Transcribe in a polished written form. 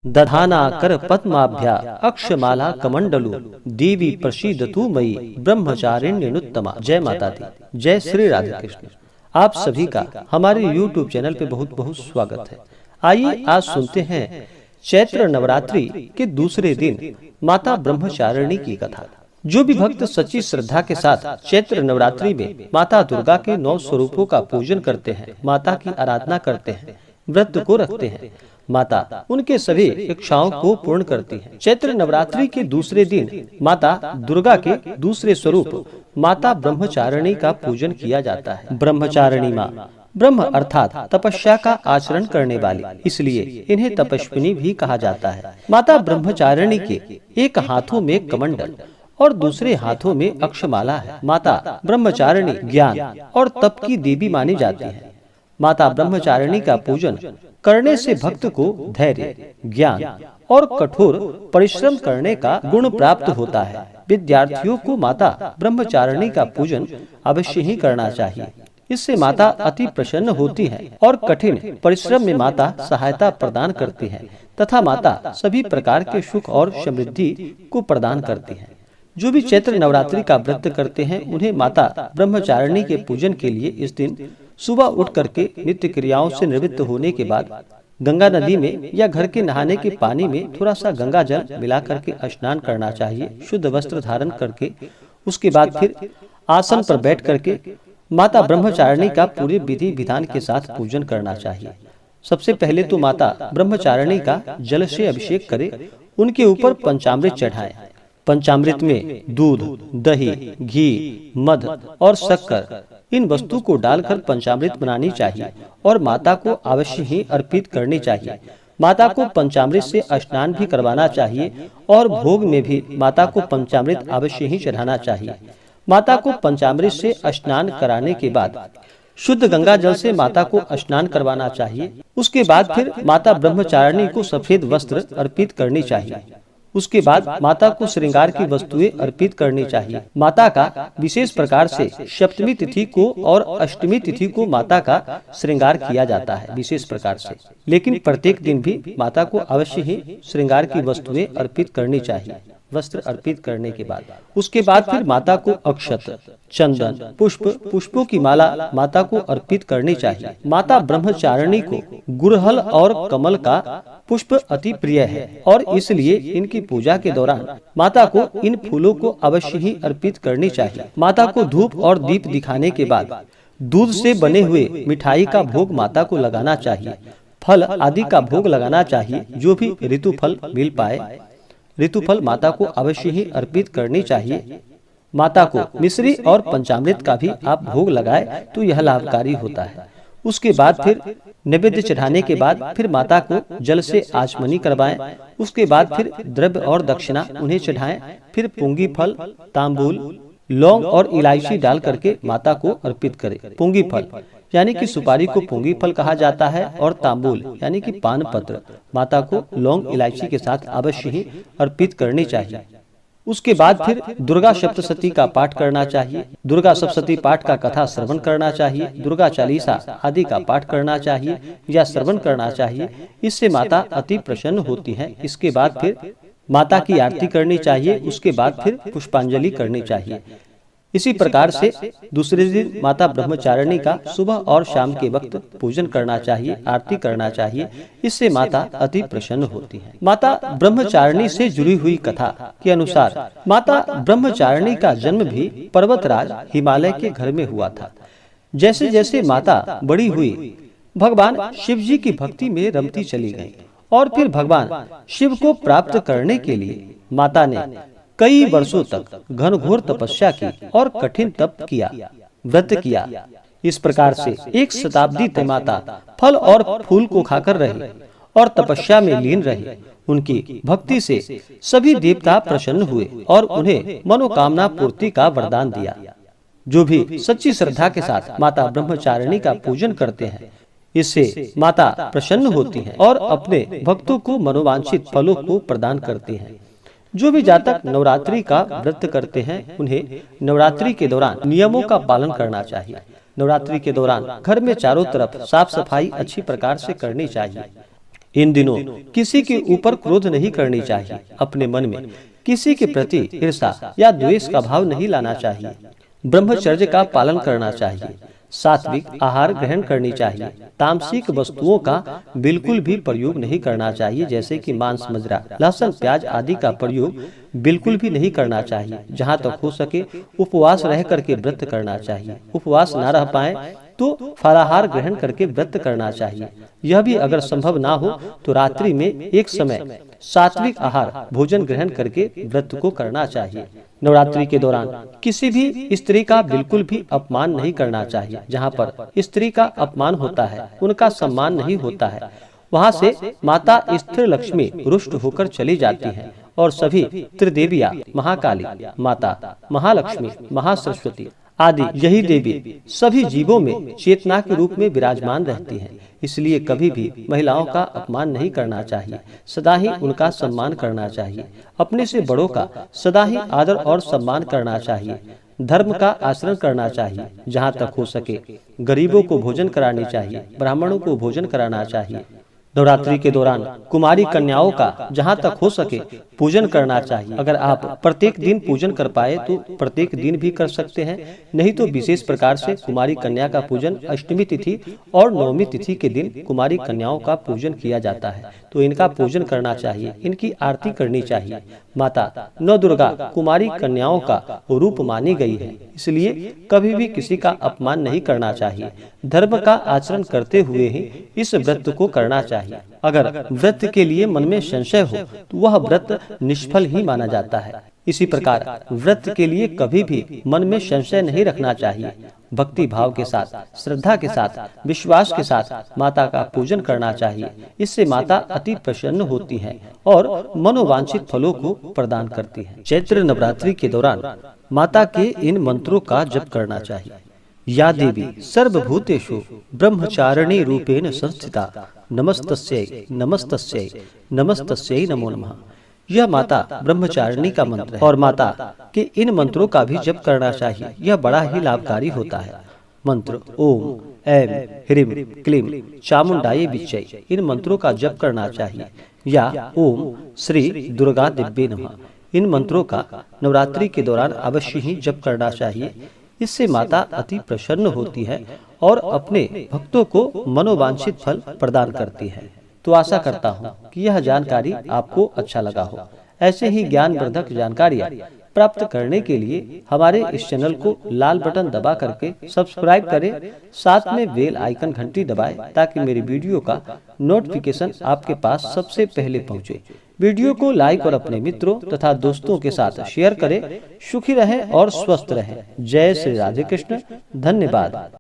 दधाना कर पद्माभ्या अक्षमाला कमंडलु देवी प्रसीदतु मयि ब्रह्मचारिण्यनुत्तमा। जय माता दी, जय श्री राधे कृष्ण। आप सभी का हमारे YouTube चैनल पे बहुत बहुत स्वागत है। आइए आज सुनते हैं चैत्र नवरात्रि के दूसरे दिन माता ब्रह्मचारिणी की कथा। जो भी भक्त सच्ची श्रद्धा के साथ चैत्र नवरात्रि में माता दुर्गा के 9 स्वरूपों का पूजन करते हैं, माता की आराधना करते हैं, व्रत को रखते हैं, माता उनके सभी इच्छाओं को पूर्ण करती है। चैत्र नवरात्रि के दूसरे दिन माता दुर्गा के दूसरे स्वरूप माता ब्रह्मचारिणी का पूजन किया जाता है। ब्रह्मचारिणी माँ, ब्रह्म अर्थात तपस्या का आचरण करने वाली, इसलिए इन्हें तपस्विनी भी कहा जाता है। माता ब्रह्मचारिणी के एक हाथों में कमंडल और दूसरे हाथों में अक्षमाला है। माता ब्रह्मचारिणी ज्ञान और तप की देवी मानी जाती है। माता ब्रह्मचारिणी का पूजन करने से भक्त को धैर्य, ज्ञान और कठोर परिश्रम करने का गुण प्राप्त होता है। विद्यार्थियों को माता ब्रह्मचारिणी का पूजन अवश्य ही करना चाहिए। इससे माता अति प्रसन्न होती है और कठिन परिश्रम में माता सहायता प्रदान करती है तथा माता सभी प्रकार के सुख और समृद्धि को प्रदान करती है। जो भी चैत्र नवरात्रि का व्रत करते हैं उन्हें माता ब्रह्मचारिणी के पूजन के लिए इस दिन सुबह उठ करके नित्य क्रियाओं से निवृत्त होने के बाद गंगा नदी में या घर के नहाने के पानी में थोड़ा सा गंगा जल मिला करके स्नान करना चाहिए। शुद्ध वस्त्र धारण करके उसके बाद फिर आसन पर बैठ करके माता ब्रह्मचारिणी का पूरे विधि विधान के साथ पूजन करना चाहिए। सबसे पहले तो माता ब्रह्मचारिणी का जल से अभिषेक करे, उनके ऊपर पंचामृत चढ़ाएं। पंचामृत में दूध, दही, घी, मध और शक्कर इन वस्तु को डालकर पंचामृत बनानी चाहिए और माता को अवश्य ही अर्पित करनी चाहिए। माता को पंचामृत से स्नान भी करवाना चाहिए और भोग में भी माता को पंचामृत अवश्य ही चढ़ाना चाहिए। माता को पंचामृत से स्नान कराने के बाद शुद्ध गंगा जल से माता को स्नान करवाना चाहिए। उसके बाद फिर माता ब्रह्मचारिणी को सफेद वस्त्र अर्पित करनी चाहिए। उसके बाद माता को श्रृंगार की वस्तुएं अर्पित करनी चाहिए। माता का विशेष प्रकार से सप्तमी तिथि को और अष्टमी तिथि को माता का श्रृंगार किया जाता है विशेष प्रकार से, लेकिन प्रत्येक दिन भी माता को अवश्य ही श्रृंगार की वस्तुएं अर्पित करनी चाहिए। वस्त्र अर्पित करने के बाद उसके बाद फिर माता को अक्षत, चंदन, पुष्पों की माला माता को अर्पित करनी चाहिए। माता ब्रह्मचारिणी को गुड़हल और कमल का पुष्प अति प्रिय है और इसलिए इनकी पूजा के दौरान माता को इन फूलों को अवश्य ही अर्पित करनी चाहिए। माता को धूप और दीप दिखाने के बाद दूध से बने हुए मिठाई का भोग माता को लगाना चाहिए। फल आदि का भोग लगाना चाहिए। जो भी ऋतु फल मिल पाए ऋतु फल माता को अवश्य ही अर्पित करनी चाहिए। माता को मिश्री और पंचामृत का भी आप भोग लगाए तो यह लाभकारी होता है। उसके बाद फिर नैवेद्य चढ़ाने के बाद फिर माता को जल से आचमनी करवाएं। उसके बाद फिर द्रव्य और दक्षिणा उन्हें चढ़ाएं। फिर पुंगी फल, तांबूल, लौंग और इलायची डाल करके माता को अर्पित करें। पुंगी फल यानी कि सुपारी को पुंगी फल कहा जाता है और तांबूल यानी कि पान पत्र माता को लौंग इलायची के साथ अवश्य ही अर्पित करनी चाहिए। उसके बाद फिर दुर्गा सप्तशती का पाठ करना चाहिए। दुर्गा सप्तशती पाठ का कथा श्रवण करना चाहिए। दुर्गा चालीसा आदि का पाठ करना चाहिए या श्रवण करना चाहिए। इससे माता अति प्रसन्न होती है। इसके बाद फिर माता की आरती करनी चाहिए। उसके बाद फिर पुष्पांजलि करनी चाहिए। इसी प्रकार से दूसरे दिन माता ब्रह्मचारिणी का सुबह और शाम के वक्त पूजन करना चाहिए, आरती करना चाहिए। इससे माता अति प्रसन्न होती है। माता ब्रह्मचारिणी से जुड़ी हुई कथा के अनुसार माता ब्रह्मचारिणी का जन्म भी पर्वतराज हिमालय के घर में हुआ था। जैसे जैसे माता बड़ी हुई भगवान शिव जी की भक्ति में रमती चली गई और फिर भगवान शिव को प्राप्त करने के लिए माता ने कई वर्षों तक घनघोर तपस्या की और कठिन तप किया, व्रत किया। इस प्रकार से 1 शताब्दी तक माता फल और फूल को खाकर रही और तपस्या में लीन रही। उनकी भक्ति से सभी देवता प्रसन्न हुए और उन्हें मनोकामना पूर्ति का वरदान दिया। जो भी सच्ची श्रद्धा के साथ माता ब्रह्मचारिणी का पूजन करते हैं, इससे माता प्रसन्न होती हैं और अपने भक्तों को मनोवांछित फलों को प्रदान करती हैं। जो भी जातक नवरात्रि का व्रत करते हैं उन्हें नवरात्रि के दौरान नियमों का पालन करना चाहिए। नवरात्रि के दौरान घर में चारों तरफ साफ सफाई अच्छी प्रकार से करनी चाहिए। इन दिनों किसी के ऊपर क्रोध नहीं करनी चाहिए। अपने मन में किसी के प्रति ईर्ष्या या द्वेष का भाव नहीं लाना चाहिए। ब्रह्मचर्य का पालन करना चाहिए। सात्विक आहार ग्रहण करनी चाहिए। तामसिक वस्तुओं का बिल्कुल भी प्रयोग नहीं करना चाहिए, जैसे कि मांस, मदिरा, लहसुन, प्याज आदि का प्रयोग बिल्कुल भी नहीं करना चाहिए। जहाँ तक हो सके उपवास रह करके व्रत करना चाहिए। उपवास न रह पाए तो फलाहार ग्रहण करके व्रत करना चाहिए। यह भी अगर संभव ना हो तो रात्रि में एक समय सात्विक आहार भोजन ग्रहण करके व्रत को करना चाहिए। नवरात्रि के दौरान किसी भी स्त्री का बिल्कुल भी अपमान नहीं करना चाहिए। जहाँ पर स्त्री का अपमान होता है, उनका सम्मान नहीं होता है, वहाँ से माता स्थिर लक्ष्मी रुष्ट होकर चली जाती हैं और सभी त्रिदेवियाँ, महाकाली माता, महालक्ष्मी, महासरस्वती आदि यही देवी सभी जीवों में चेतना के रूप में विराजमान रहती हैं। इसलिए कभी भी महिलाओं का अपमान नहीं करना चाहिए, सदा ही उनका सम्मान करना चाहिए। अपने से बड़ों का सदा ही आदर और सम्मान करना चाहिए। धर्म का आचरण करना चाहिए। जहाँ तक हो सके गरीबों को भोजन करानी चाहिए, ब्राह्मणों को भोजन कराना चाहिए। नवरात्रि के दौरान कुमारी कन्याओं का जहाँ तक हो सके पूजन करना चाहिए। अगर आप प्रत्येक दिन पूजन कर पाए तो प्रत्येक दिन भी कर सकते हैं, नहीं तो विशेष प्रकार से कुमारी कन्या का पूजन अष्टमी तिथि और नवमी तिथि के दिन कुमारी कन्याओं का पूजन किया जाता है, तो इनका पूजन करना चाहिए, इनकी आरती करनी चाहिए। माता नव दुर्गा कुमारी कन्याओं का रूप मानी गई है, इसलिए कभी भी किसी का अपमान नहीं करना चाहिए। धर्म का आचरण करते हुए ही इस व्रत को करना चाहिए। अगर व्रत के लिए मन में संशय हो तो वह व्रत निष्फल ही माना जाता है। इसी प्रकार व्रत के लिए कभी भी मन में संशय नहीं रखना चाहिए। भक्ति भाव के साथ, श्रद्धा के साथ, विश्वास के साथ माता का पूजन करना चाहिए। इससे माता अति प्रसन्न होती है और मनोवांछित फलों को प्रदान करती है। चैत्र नवरात्रि के दौरान माता के इन मंत्रों का जप करना चाहिए। या देवी सर्वभूतेषु ब्रह्मचारिणी रूपेण संस्थिता नमस्तस्यै नमस्तस्यै नमस्तस्यै नमो नमः। यह माता ब्रह्मचारिणी का मंत्र है और माता के इन मंत्रों का भी जप करना चाहिए। यह बड़ा ही लाभकारी होता है। मंत्र ओम ऐम ह्रीम क्लीम चामुंडायै विच्चै, इन मंत्रों का जप करना चाहिए। या ओम श्री दुर्गा दिव्ये नमः, इन मंत्रों का नवरात्रि के दौरान अवश्य ही जप करना चाहिए। इससे माता अति प्रसन्न होती है और अपने भक्तों को मनोवांछित फल प्रदान करती है। तो आशा करता हूँ कि यह जानकारी आपको अच्छा लगा हो। ऐसे ही ज्ञानवर्धक जानकारियाँ प्राप्त करने के लिए हमारे इस चैनल को लाल बटन दबा करके सब्सक्राइब करें, साथ में बेल आइकन घंटी दबाएं ताकि मेरी वीडियो का नोटिफिकेशन आपके पास सबसे पहले पहुंचे। वीडियो को लाइक और अपने मित्रों तथा दोस्तों के साथ शेयर करें। सुखी रहें और स्वस्थ रहें। जय श्री राधे कृष्ण। धन्यवाद।